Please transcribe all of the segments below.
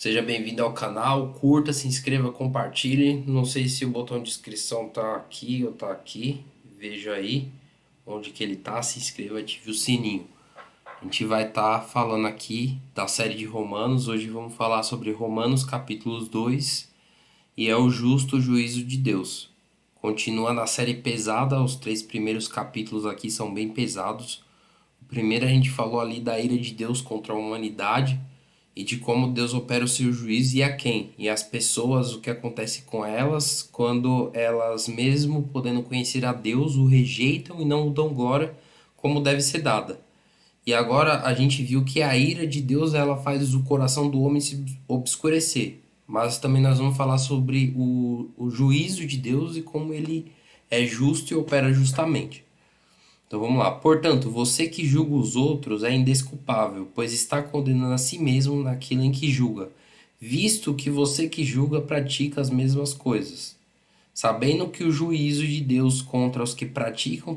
Seja bem-vindo ao canal, curta, se inscreva, compartilhe. Não sei se o botão de inscrição tá aqui ou tá aqui. Veja aí onde que ele tá, se inscreva, ative o sininho. A gente vai estar falando aqui da série de Romanos. Hoje vamos falar sobre Romanos capítulos 2 e é o justo juízo de Deus. Continua na série pesada, os três primeiros capítulos aqui são bem pesados. O primeiro a gente falou ali da ira de Deus contra a humanidade e de como Deus opera o seu juízo e a quem, e as pessoas, o que acontece com elas quando elas, mesmo podendo conhecer a Deus, o rejeitam e não o dão glória como deve ser dada. E agora a gente viu que a ira de Deus ela faz o coração do homem se obscurecer. Mas também nós vamos falar sobre o juízo de Deus e como ele é justo e opera justamente. Então vamos lá. Portanto, você que julga os outros é indesculpável, pois está condenando a si mesmo naquilo em que julga, visto que você que julga pratica as mesmas coisas, sabendo que o juízo de Deus contra os que praticam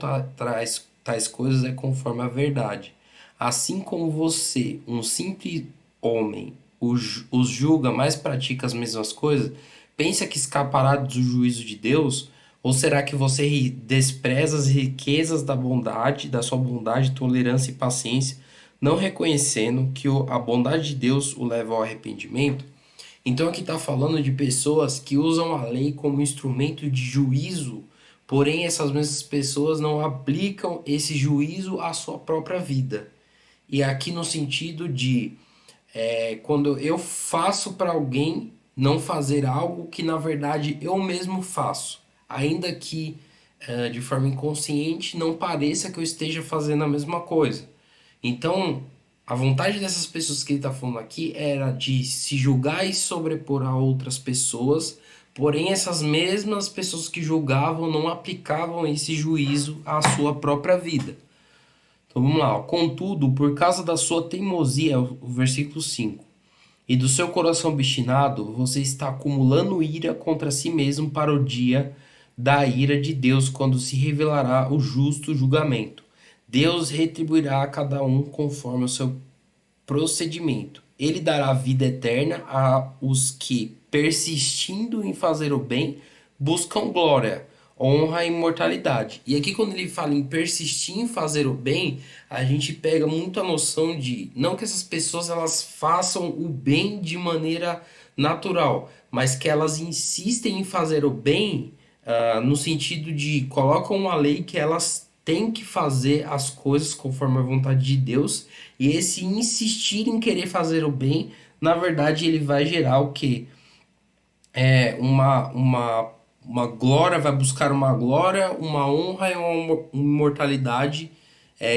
tais coisas é conforme a verdade. Assim como você, um simples homem, os julga, mas pratica as mesmas coisas, pensa que escapará do juízo de Deus? Ou será que você despreza as riquezas da bondade, da sua bondade, tolerância e paciência, não reconhecendo que a bondade de Deus o leva ao arrependimento? Então aqui está falando de pessoas que usam a lei como instrumento de juízo, porém essas mesmas pessoas não aplicam esse juízo à sua própria vida. E aqui no sentido de quando eu faço para alguém não fazer algo que na verdade eu mesmo faço, ainda que de forma inconsciente não pareça que eu esteja fazendo a mesma coisa. Então, a vontade dessas pessoas que ele está falando aqui era de se julgar e sobrepor a outras pessoas, porém essas mesmas pessoas que julgavam não aplicavam esse juízo à sua própria vida. Então vamos lá, ó. Contudo, por causa da sua teimosia, o versículo 5, e do seu coração obstinado, você está acumulando ira contra si mesmo para o dia da ira de Deus, quando se revelará o justo julgamento. Deus retribuirá a cada um conforme o seu procedimento. Ele dará vida eterna aos que, persistindo em fazer o bem, buscam glória, honra e imortalidade. E aqui, quando ele fala em persistir em fazer o bem, a gente pega muito a noção de não que essas pessoas elas façam o bem de maneira natural, mas que elas insistem em fazer o bem, no sentido de colocam uma lei que elas têm que fazer as coisas conforme a vontade de Deus, e esse insistir em querer fazer o bem, na verdade, ele vai gerar o quê? Uma glória, vai buscar uma glória, uma honra e uma imortalidade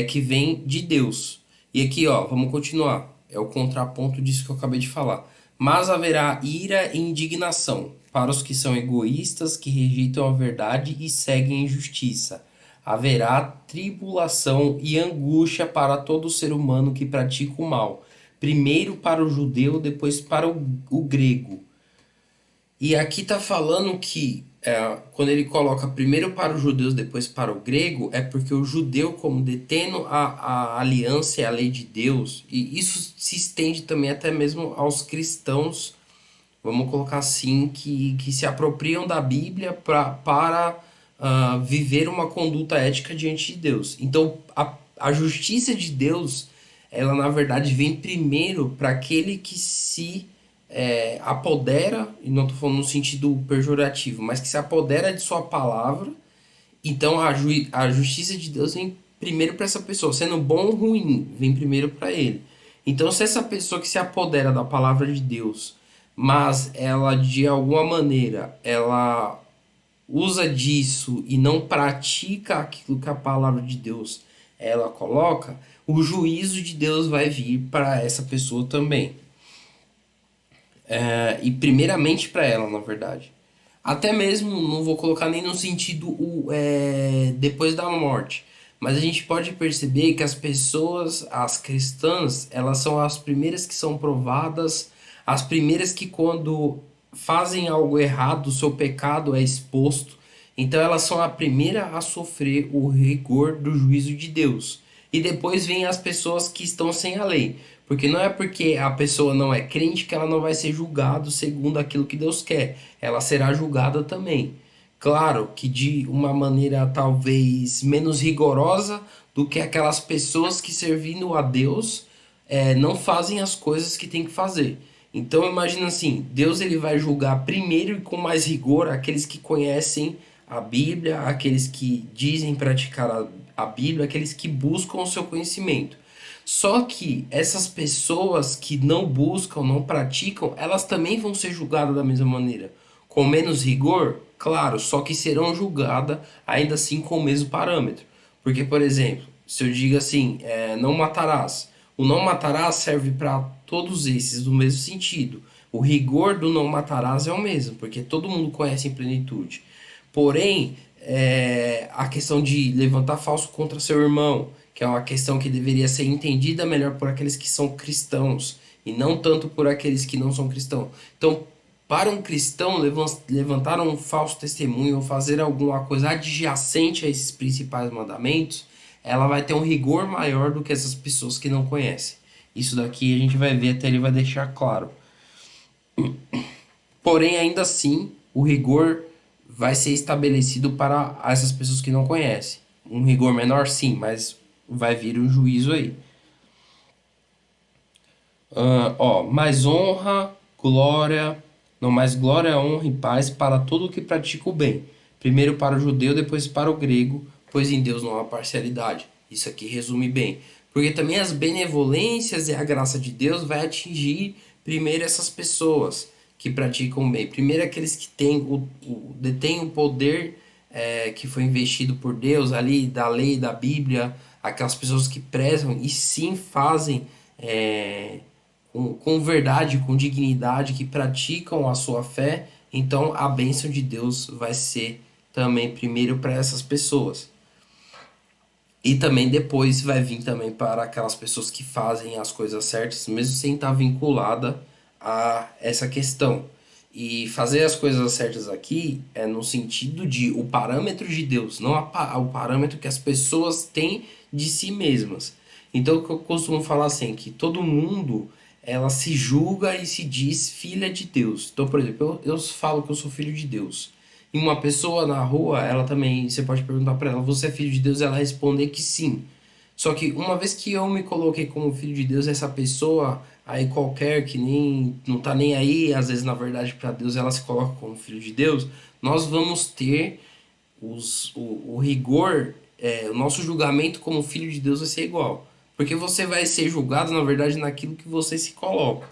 que vem de Deus. E aqui, ó, vamos continuar. É o contraponto disso que eu acabei de falar. Mas haverá ira e indignação para os que são egoístas, que rejeitam a verdade e seguem a injustiça. Haverá tribulação e angústia para todo ser humano que pratica o mal. Primeiro para o judeu, depois para o grego. E aqui está falando que quando ele coloca primeiro para os judeus, depois para o grego, é porque o judeu, como detendo a aliança e a lei de Deus, e isso se estende também até mesmo aos cristãos, vamos colocar assim, que se apropriam da Bíblia para viver uma conduta ética diante de Deus. Então, a justiça de Deus, ela na verdade vem primeiro para aquele que se apodera, e não estou falando no sentido pejorativo, mas que se apodera de sua palavra. Então a justiça de Deus vem primeiro para essa pessoa, sendo bom ou ruim, vem primeiro para ele. Então, se essa pessoa que se apodera da palavra de Deus, mas ela de alguma maneira ela usa disso e não pratica aquilo que a palavra de Deus ela coloca, o juízo de Deus vai vir para essa pessoa também. E primeiramente para ela, na verdade. Até mesmo, não vou colocar nem no sentido depois da morte, mas a gente pode perceber que as pessoas, as cristãs, elas são as primeiras que são provadas, as primeiras que quando fazem algo errado, o seu pecado é exposto, então elas são a primeira a sofrer o rigor do juízo de Deus. E depois vem as pessoas que estão sem a lei. Porque não é porque a pessoa não é crente que ela não vai ser julgada segundo aquilo que Deus quer. Ela será julgada também. Claro que de uma maneira talvez menos rigorosa do que aquelas pessoas que servindo a Deus não fazem as coisas que tem que fazer. Então imagina assim, Deus ele vai julgar primeiro e com mais rigor aqueles que conhecem a Bíblia, aqueles que dizem praticar a Bíblia, aqueles que buscam o seu conhecimento. Só que essas pessoas que não buscam, não praticam, elas também vão ser julgadas da mesma maneira. Com menos rigor, claro, só que serão julgadas ainda assim com o mesmo parâmetro. Porque, por exemplo, se eu digo assim, não matarás, o não matarás serve para todos esses do mesmo sentido. O rigor do não matarás é o mesmo, porque todo mundo conhece em plenitude. Porém, a questão de levantar falso contra seu irmão, que é uma questão que deveria ser entendida melhor por aqueles que são cristãos e não tanto por aqueles que não são cristãos. Então, para um cristão levantar um falso testemunho ou fazer alguma coisa adjacente a esses principais mandamentos, ela vai ter um rigor maior do que essas pessoas que não conhecem. Isso daqui a gente vai ver até ele vai deixar claro. Porém, ainda assim, o rigor vai ser estabelecido para essas pessoas que não conhecem. Um rigor menor, sim, mas vai vir um juízo aí. Mais honra, glória, não mais glória, honra e paz para todo o que pratica o bem. Primeiro para o judeu, depois para o grego, pois em Deus não há parcialidade. Isso aqui resume bem. Porque também as benevolências e a graça de Deus vai atingir primeiro essas pessoas que praticam o bem. Primeiro aqueles que detêm o poder que foi investido por Deus ali, da lei, da Bíblia, aquelas pessoas que prezam e sim fazem com verdade, com dignidade, que praticam a sua fé, então a bênção de Deus vai ser também primeiro para essas pessoas. E também depois vai vir também para aquelas pessoas que fazem as coisas certas, mesmo sem estar vinculada a essa questão. E fazer as coisas certas aqui é no sentido de o parâmetro de Deus, não o parâmetro que as pessoas têm de si mesmas. Então, o que eu costumo falar assim, que todo mundo ela se julga e se diz filha de Deus. Então, por exemplo, eu falo que eu sou filho de Deus. E uma pessoa na rua, ela também, você pode perguntar para ela, você é filho de Deus? Ela responder que sim. Só que uma vez que eu me coloquei como filho de Deus, essa pessoa aí qualquer que nem não tá nem aí, às vezes na verdade para Deus ela se coloca como filho de Deus, nós vamos ter o rigor, o nosso julgamento como filho de Deus vai ser igual. Porque você vai ser julgado, na verdade, naquilo que você se coloca.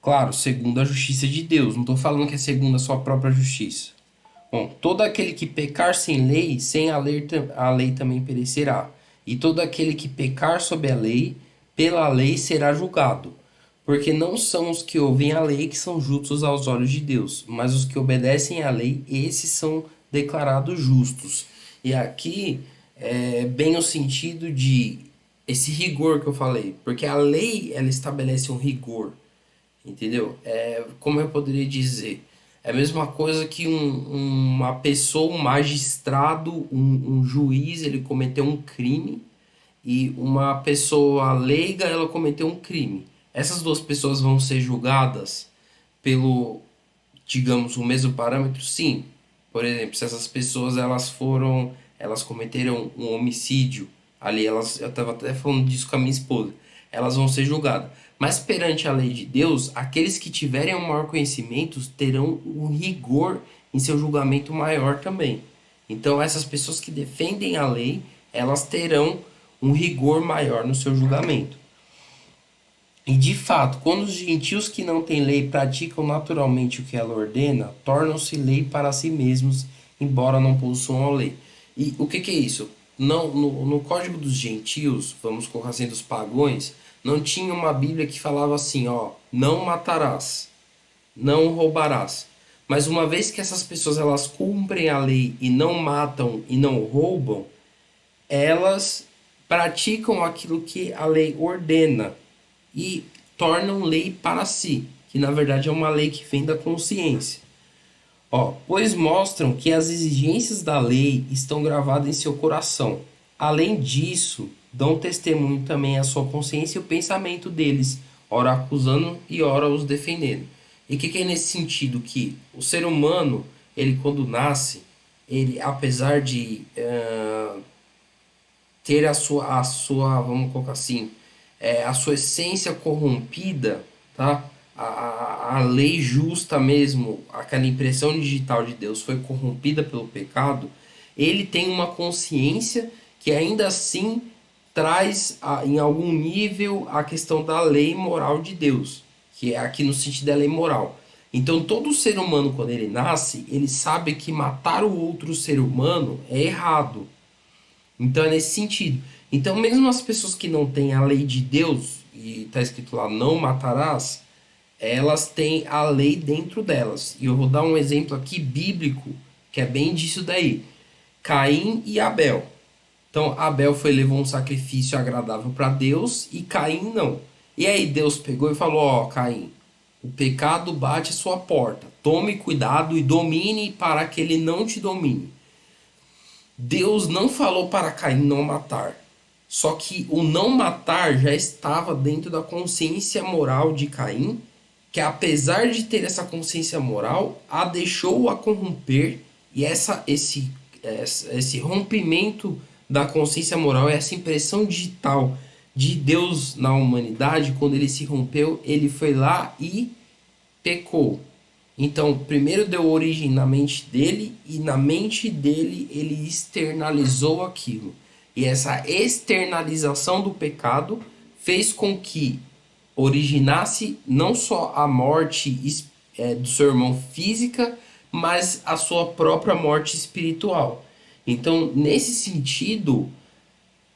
Claro, segundo a justiça de Deus. Não estou falando que é segundo a sua própria justiça. Bom, todo aquele que pecar sem lei, sem a lei também perecerá. E todo aquele que pecar sob a lei, pela lei será julgado. Porque não são os que ouvem a lei que são justos aos olhos de Deus, mas os que obedecem à lei, esses são declarados justos. E aqui é bem o sentido de esse rigor que eu falei, porque a lei ela estabelece um rigor. Entendeu? Como eu poderia dizer? É a mesma coisa que uma pessoa, um magistrado, um juiz, ele cometeu um crime e uma pessoa leiga, ela cometeu um crime. Essas duas pessoas vão ser julgadas pelo, digamos, o mesmo parâmetro? Sim. Por exemplo, se essas pessoas elas cometeram um homicídio ali, eu estava até falando disso com a minha esposa, elas vão ser julgadas. Mas perante a lei de Deus, aqueles que tiverem um maior conhecimento terão um rigor em seu julgamento maior também. Então, essas pessoas que defendem a lei, elas terão um rigor maior no seu julgamento. E de fato, quando os gentios que não têm lei praticam naturalmente o que ela ordena, tornam-se lei para si mesmos, embora não possuam a lei. E o que é isso? Não, no código dos gentios, vamos colocar assim, dos pagões, não tinha uma Bíblia que falava assim, ó, não matarás, não roubarás. Mas uma vez que essas pessoas elas cumprem a lei e não matam e não roubam, elas praticam aquilo que a lei ordena e tornam lei para si, que na verdade é uma lei que vem da consciência. Ó, pois mostram que as exigências da lei estão gravadas em seu coração. Além disso, dão testemunho também a sua consciência e o pensamento deles, ora acusando e ora os defendendo. E o que é nesse sentido? Que o ser humano, ele quando nasce, ele apesar de ter vamos colocar assim, a sua essência corrompida, tá? A lei justa mesmo, aquela impressão digital de Deus foi corrompida pelo pecado, ele tem uma consciência que ainda assim traz em algum nível a questão da lei moral de Deus, que é aqui no sentido da lei moral. Então todo ser humano quando ele nasce, ele sabe que matar o outro ser humano é errado. Então é nesse sentido. Então mesmo as pessoas que não têm a lei de Deus, e está escrito lá, não matarás, elas têm a lei dentro delas. E eu vou dar um exemplo aqui bíblico, que é bem disso daí. Caim e Abel. Então Abel levou um sacrifício agradável para Deus e Caim não. E aí Deus pegou e falou: ó, Caim, o pecado bate a sua porta. Tome cuidado e domine para que ele não te domine. Deus não falou para Caim não matar. Só que o não matar já estava dentro da consciência moral de Caim, que apesar de ter essa consciência moral, a deixou a corromper, e esse rompimento da consciência moral, essa impressão digital de Deus na humanidade, quando ele se rompeu, ele foi lá e pecou. Então, primeiro deu origem na mente dele e na mente dele ele externalizou aquilo. E essa externalização do pecado fez com que originasse não só a morte do seu irmão física, mas a sua própria morte espiritual. Então, nesse sentido,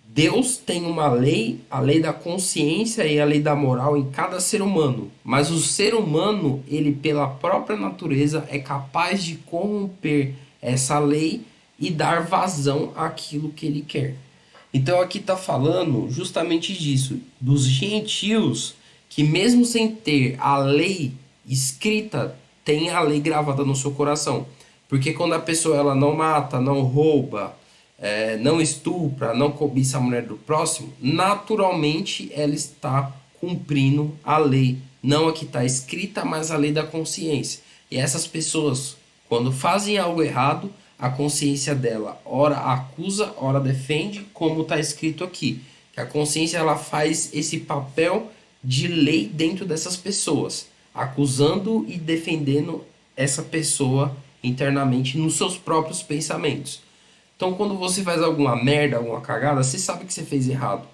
Deus tem uma lei, a lei da consciência e a lei da moral em cada ser humano. Mas o ser humano, ele pela própria natureza é capaz de corromper essa lei e dar vazão àquilo que ele quer. Então aqui está falando justamente disso, dos gentios que mesmo sem ter a lei escrita, tem a lei gravada no seu coração. Porque quando a pessoa ela não mata, não rouba, não estupra, não cobiça a mulher do próximo, naturalmente ela está cumprindo a lei. Não a que está escrita, mas a lei da consciência. E essas pessoas, quando fazem algo errado, a consciência dela ora acusa, ora defende, como está escrito aqui. Que a consciência ela faz esse papel de lei dentro dessas pessoas, acusando e defendendo essa pessoa internamente nos seus próprios pensamentos. Então, quando você faz alguma merda, alguma cagada, você sabe que você fez errado.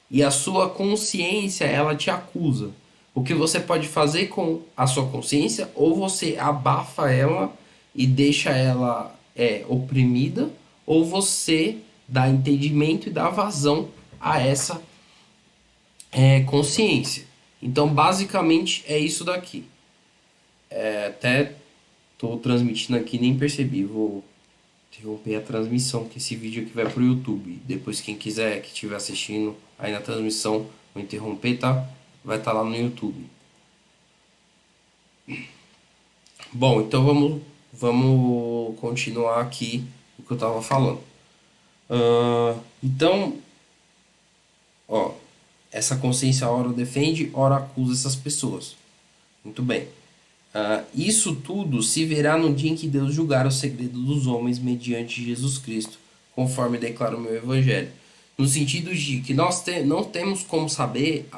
E a sua consciência, ela te acusa. O que você pode fazer com a sua consciência, ou você abafa ela e deixa ela oprimida, ou você dá entendimento e dá vazão a essa consciência. Então, basicamente, é isso daqui. Até estou transmitindo aqui, nem percebi. Vou interromper a transmissão, que esse vídeo aqui vai pro YouTube. Depois quem quiser, que estiver assistindo aí na transmissão, vou interromper, tá? Vai estar lá no YouTube. Bom, então vamos continuar aqui o que eu tava falando. Então, ó, essa consciência ora defende, ora acusa essas pessoas. Muito bem. Isso tudo se verá no dia em que Deus julgar o segredo dos homens mediante Jesus Cristo, conforme declara o meu Evangelho. No sentido de que não temos como saber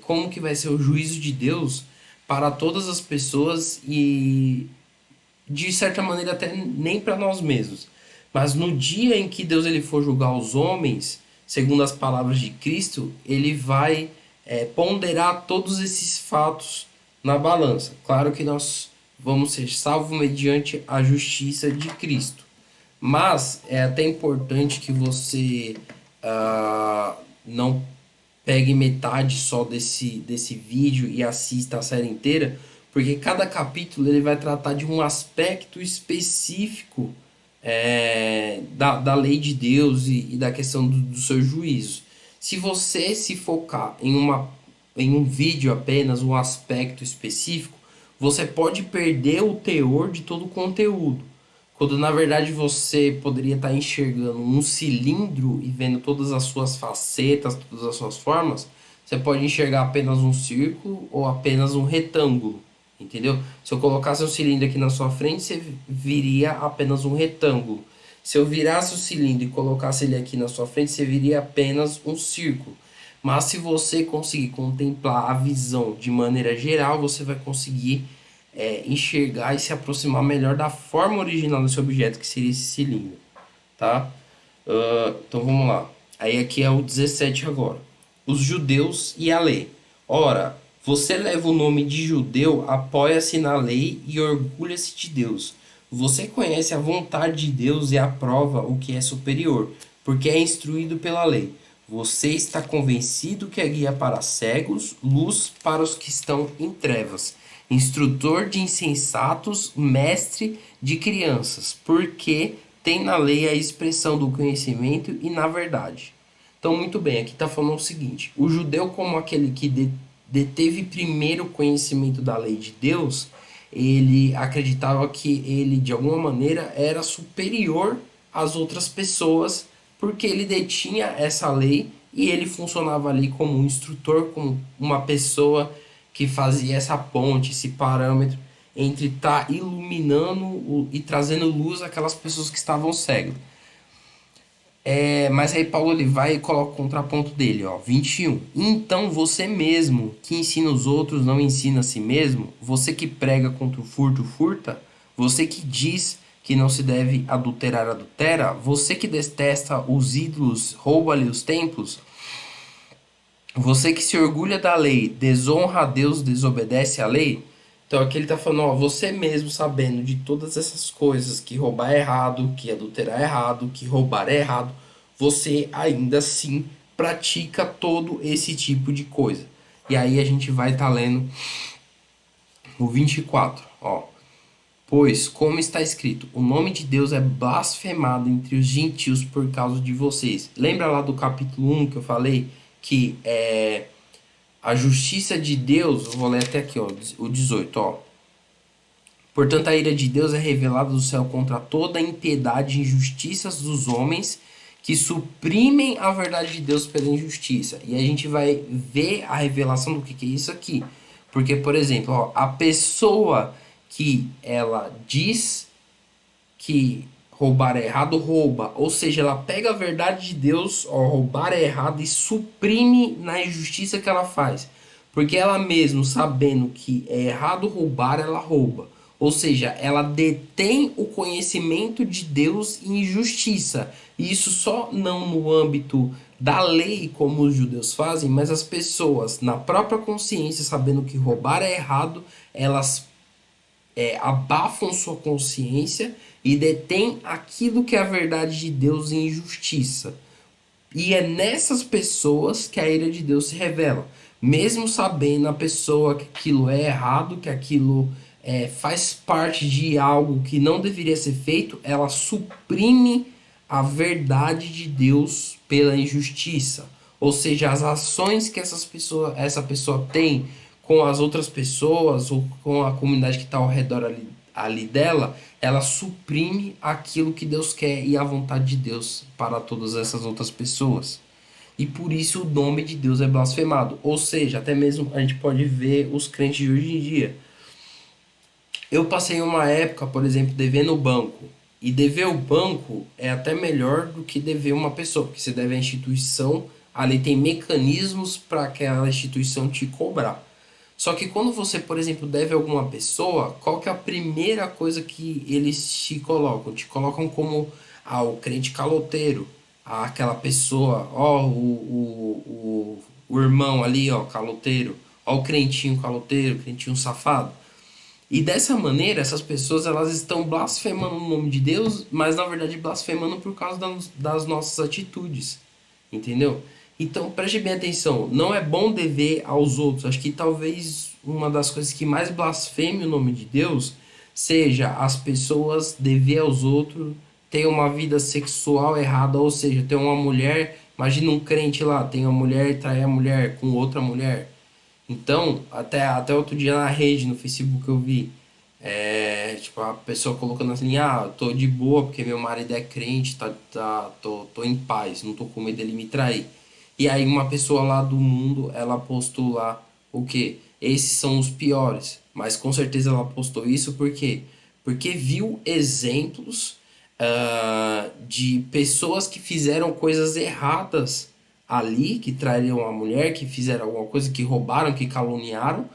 como que vai ser o juízo de Deus para todas as pessoas e, de certa maneira, até nem para nós mesmos. Mas no dia em que Deus ele for julgar os homens, segundo as palavras de Cristo, ele vai ponderar todos esses fatos na balança. Claro que nós vamos ser salvos mediante a justiça de Cristo. Mas é até importante que você não pegue metade só desse vídeo e assista a série inteira, porque cada capítulo ele vai tratar de um aspecto específico da lei de Deus e da questão do seu juízo. Se você se focar em um vídeo apenas, um aspecto específico, você pode perder o teor de todo o conteúdo. quando na verdade você poderia estar enxergando um cilindro e vendo todas as suas facetas, todas as suas formas, você pode enxergar apenas um círculo ou apenas um retângulo, entendeu? Se eu colocasse um cilindro aqui na sua frente, você viria apenas um retângulo. Se eu virasse o cilindro e colocasse ele aqui na sua frente, você viria apenas um círculo. Mas se você conseguir contemplar a visão de maneira geral, você vai conseguir enxergar e se aproximar melhor da forma original desse objeto, que seria esse cilindro, tá? Então vamos lá. Aí aqui é o 17 agora. Os judeus e a lei. Ora, você leva o nome de judeu, apoia-se na lei e orgulha-se de Deus. Você conhece a vontade de Deus e aprova o que é superior, porque é instruído pela lei. Você está convencido que é guia para cegos, luz para os que estão em trevas, instrutor de insensatos, mestre de crianças, porque tem na lei a expressão do conhecimento e na verdade. Então, muito bem, aqui está falando o seguinte: o judeu, como aquele que deteve primeiro o conhecimento da lei de Deus, ele acreditava que ele, de alguma maneira, era superior às outras pessoas, porque ele detinha essa lei e ele funcionava ali como um instrutor, como uma pessoa que fazia essa ponte, esse parâmetro entre estar iluminando e trazendo luz àquelas pessoas que estavam cegas. Mas aí Paulo ele vai e coloca o contraponto dele, ó, 21. Então você mesmo que ensina os outros não ensina a si mesmo, você que prega contra o furto furta, você que diz que não se deve adulterar adultera, você que detesta os ídolos rouba-lhe os templos, você que se orgulha da lei, desonra a Deus, desobedece à lei. Então aqui ele está falando, ó, você mesmo sabendo de todas essas coisas, que roubar é errado, que adulterar é errado, que roubar é errado, você ainda assim pratica todo esse tipo de coisa. E aí a gente vai estar lendo o 24, ó. Pois, como está escrito, o nome de Deus é blasfemado entre os gentios por causa de vocês. Lembra lá do capítulo 1 que eu falei que a justiça de Deus, eu vou ler até aqui, ó, o 18, ó. Portanto, a ira de Deus é revelada do céu contra toda a impiedade e injustiças dos homens que suprimem a verdade de Deus pela injustiça. E a gente vai ver a revelação do que é isso aqui. Porque, por exemplo, ó, a pessoa que ela diz que roubar é errado, rouba. Ou seja, ela pega a verdade de Deus, ó, roubar é errado, e suprime na injustiça que ela faz. Porque ela mesmo, sabendo que é errado roubar, ela rouba. Ou seja, ela detém o conhecimento de Deus em injustiça. E isso só não no âmbito da lei, como os judeus fazem, mas as pessoas, na própria consciência, sabendo que roubar é errado, elas abafam sua consciência e detêm aquilo que é a verdade de Deus em justiça. E é nessas pessoas que a ira de Deus se revela. Mesmo sabendo a pessoa que aquilo é errado, que aquilo faz parte de algo que não deveria ser feito, ela suprime a verdade de Deus pela injustiça. Ou seja, as ações que essa pessoa tem com as outras pessoas ou com a comunidade que está ao redor ali dela, ela suprime aquilo que Deus quer e a vontade de Deus para todas essas outras pessoas. E por isso o nome de Deus é blasfemado. Ou seja, até mesmo a gente pode ver os crentes de hoje em dia. Eu passei uma época, por exemplo, devendo o banco. E dever o banco é até melhor do que dever uma pessoa, porque você deve a instituição, ali tem mecanismos para aquela instituição te cobrar. Só que quando você, por exemplo, deve a alguma pessoa, qual que é a primeira coisa que eles te colocam? Te colocam como o crente caloteiro, aquela pessoa, ó, o irmão ali, ó, caloteiro, ó, o crentinho caloteiro, crentinho safado. E dessa maneira, essas pessoas elas estão blasfemando o nome de Deus, mas na verdade blasfemando por causa das nossas atitudes, entendeu? Então preste bem atenção, não é bom dever aos outros. Acho que talvez uma das coisas que mais blasfeme o nome de Deus seja as pessoas dever aos outros, ter uma vida sexual errada, ou seja, ter uma mulher, imagina um crente lá, tem uma mulher e trai a mulher com outra mulher. Então, até outro dia na rede, no Facebook, eu vi. Tipo, a pessoa colocando assim, ah, eu tô de boa porque meu marido é crente, tô em paz, não tô com medo dele me trair. E aí uma pessoa lá do mundo, ela postou lá o quê? Esses são os piores. Mas com certeza ela postou isso por quê? Porque viu exemplos de pessoas que fizeram coisas erradas ali, que traíram a mulher, que fizeram alguma coisa, que roubaram, que caluniaram.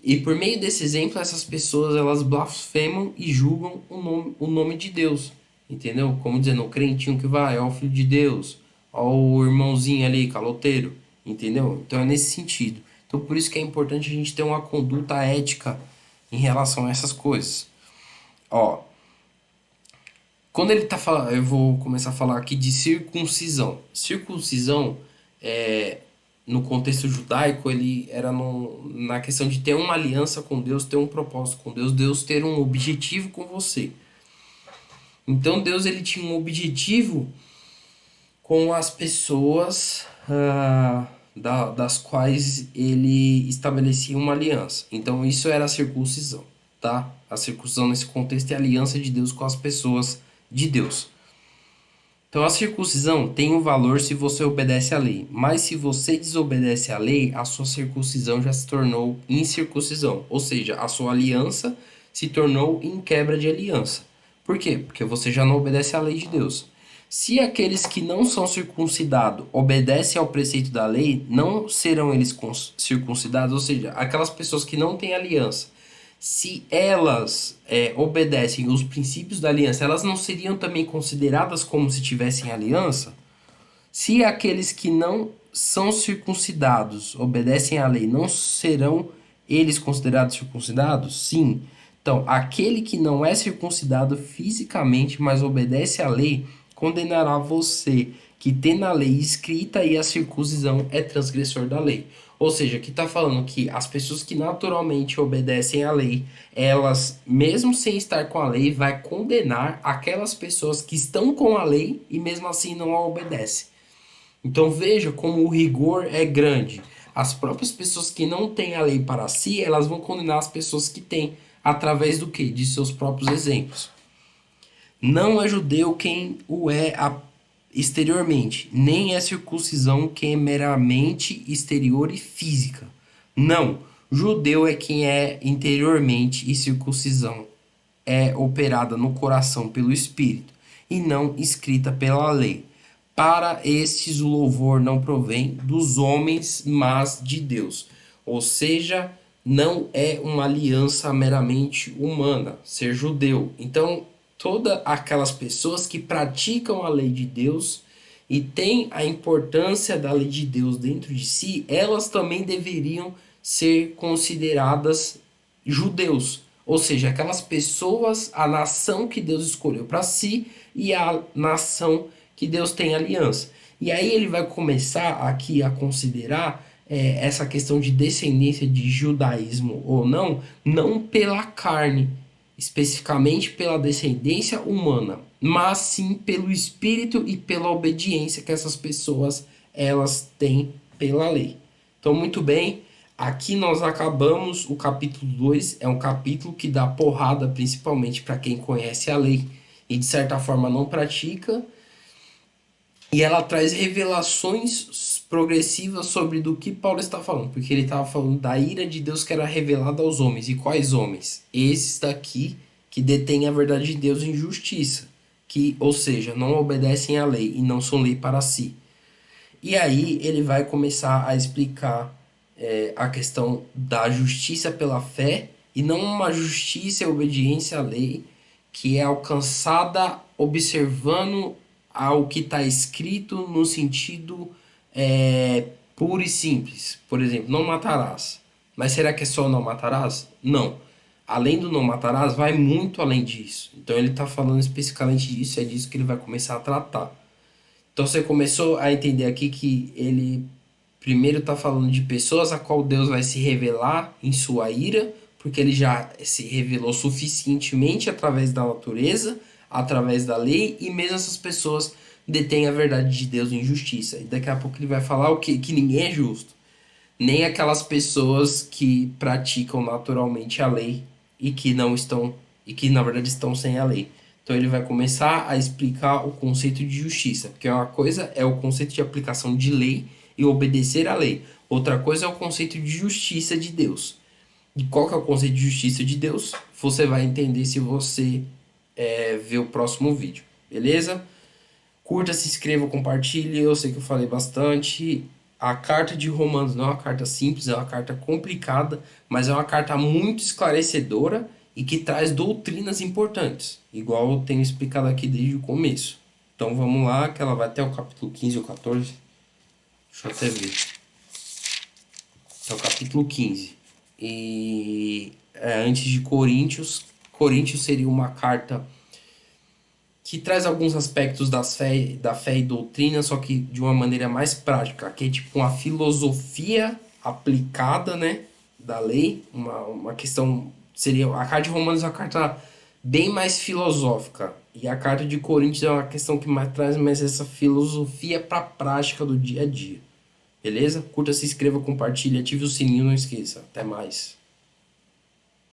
E por meio desse exemplo, essas pessoas elas blasfemam e julgam o nome de Deus. Entendeu? Como dizendo, o crentinho que vai, ó o filho de Deus, ó o irmãozinho ali, caloteiro. Entendeu? Então é nesse sentido. Então por isso que é importante a gente ter uma conduta ética em relação a essas coisas. Ó, quando ele tá falando, eu vou começar a falar aqui de circuncisão. Circuncisão, é, no contexto judaico, ele era na questão de ter uma aliança com Deus, ter um propósito com Deus, Deus ter um objetivo com você. Então Deus ele tinha um objetivo com as pessoas das quais ele estabelecia uma aliança. Então isso era a circuncisão, tá? A circuncisão nesse contexto é a aliança de Deus com as pessoas de Deus. Então a circuncisão tem um valor se você obedece à lei, mas se você desobedece à lei, a sua circuncisão já se tornou incircuncisão, ou seja, a sua aliança se tornou em quebra de aliança. Por quê? Porque você já não obedece à lei de Deus. Se aqueles que não são circuncidados obedecem ao preceito da lei, não serão eles circuncidados, ou seja, aquelas pessoas que não têm aliança, se elas obedecem os princípios da aliança, elas não seriam também consideradas como se tivessem aliança? Se aqueles que não são circuncidados obedecem à lei, não serão eles considerados circuncidados? Sim. Então, aquele que não é circuncidado fisicamente, mas obedece à lei, condenará você, que tem na lei escrita e a circuncisão é transgressor da lei. Ou seja, aqui está falando que as pessoas que naturalmente obedecem à lei, elas, mesmo sem estar com a lei, vai condenar aquelas pessoas que estão com a lei e mesmo assim não a obedecem. Então veja como o rigor é grande. As próprias pessoas que não têm a lei para si, elas vão condenar as pessoas que têm, através do quê? De seus próprios exemplos. Não é judeu quem o é exteriormente, nem é circuncisão quem é meramente exterior e física. Não, judeu é quem é interiormente e circuncisão é operada no coração pelo Espírito e não escrita pela lei. Para estes o louvor não provém dos homens, mas de Deus. Ou seja, não é uma aliança meramente humana, ser judeu. Então, todas aquelas pessoas que praticam a lei de Deus e têm a importância da lei de Deus dentro de si, elas também deveriam ser consideradas judeus. Ou seja, aquelas pessoas, a nação que Deus escolheu para si e a nação que Deus tem aliança. E aí ele vai começar aqui a considerar essa questão de descendência de judaísmo ou não, não pela carne, especificamente pela descendência humana, mas sim pelo espírito e pela obediência que essas pessoas elas têm pela lei. Então, muito bem, aqui nós acabamos o capítulo 2. É um capítulo que dá porrada principalmente para quem conhece a lei e de certa forma não pratica, e ela traz revelações progressivas sobre do que Paulo está falando, porque ele estava falando da ira de Deus que era revelada aos homens. E quais homens? Esses daqui que detêm a verdade de Deus em justiça, que, ou seja, não obedecem à lei e não são lei para si. E aí ele vai começar a explicar a questão da justiça pela fé e não uma justiça e obediência à lei que é alcançada observando ao que está escrito no sentido puro e simples. Por exemplo, não matarás. Mas será que é só não matarás? Não. Além do não matarás, vai muito além disso. Então ele está falando especificamente disso, é disso que ele vai começar a tratar. Então você começou a entender aqui que ele primeiro está falando de pessoas a qual Deus vai se revelar em sua ira, porque ele já se revelou suficientemente através da natureza, através da lei, e mesmo essas pessoas detêm a verdade de Deus em justiça. E daqui a pouco ele vai falar o quê? Que ninguém é justo. Nem aquelas pessoas que praticam naturalmente a lei e que não estão e que na verdade estão sem a lei. Então ele vai começar a explicar o conceito de justiça, porque uma coisa é o conceito de aplicação de lei e obedecer à lei. Outra coisa é o conceito de justiça de Deus. E qual que é o conceito de justiça de Deus? Você vai entender se você ver o próximo vídeo, beleza? Curta, se inscreva, compartilhe. Eu sei que eu falei bastante. A carta de Romanos não é uma carta simples, é uma carta complicada, mas é uma carta muito esclarecedora e que traz doutrinas importantes, igual eu tenho explicado aqui desde o começo. Então vamos lá, que ela vai até o capítulo 15 ou 14. Deixa eu até ver. É o capítulo 15. E antes de Coríntios, Coríntios seria uma carta que traz alguns aspectos da fé e doutrina, só que de uma maneira mais prática, que é tipo uma filosofia aplicada, né, da lei, uma questão, seria, a carta de Romanos é uma carta bem mais filosófica, e a carta de Coríntios é uma questão que mais traz mais essa filosofia para a prática do dia a dia, beleza? Curta, se inscreva, compartilhe, ative o sininho, não esqueça. Até mais.